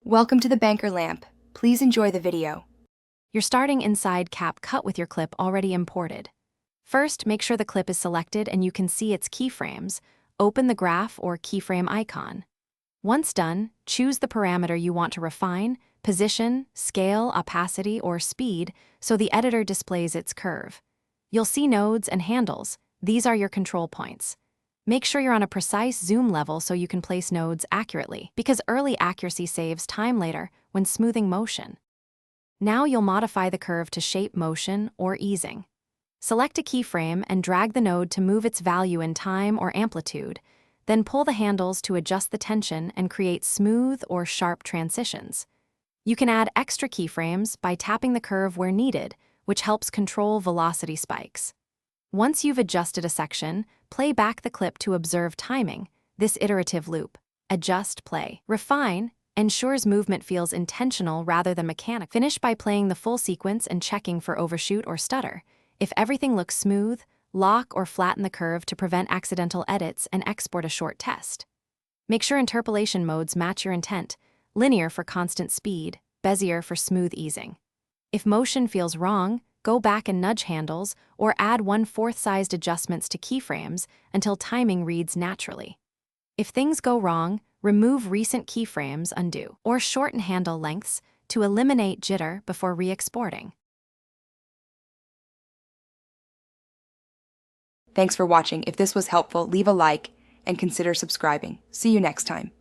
Welcome to the banker lamp. Please enjoy the video. You're starting inside Capcut with your clip already imported. First, make sure the clip is selected and you can see its keyframes. Open the graph or keyframe icon. Once done, choose the parameter you want to refine, position, scale, opacity, or speed, so the editor displays its curve. You'll see nodes and handles. These are your control points. Make sure you're on a precise zoom level so you can place nodes accurately, because early accuracy saves time later when smoothing motion. Now you'll modify the curve to shape motion or easing. Select a keyframe and drag the node to move its value in time or amplitude, then pull the handles to adjust the tension and create smooth or sharp transitions. You can add extra keyframes by tapping the curve where needed, which helps control velocity spikes. Once you've adjusted a section, play back the clip to observe timing, this iterative loop. Adjust, play, refine, ensures movement feels intentional rather than mechanical. Finish by playing the full sequence and checking for overshoot or stutter. If everything looks smooth, lock or flatten the curve to prevent accidental edits and export a short test. Make sure interpolation modes match your intent, linear for constant speed, Bezier for smooth easing. If motion feels wrong, go back and nudge handles or add 1/4 sized adjustments to keyframes until timing reads naturally. If things go wrong, remove recent keyframes, undo, or shorten handle lengths to eliminate jitter before re-exporting. Thanks for watching. If this was helpful, leave a like and consider subscribing. See you next time.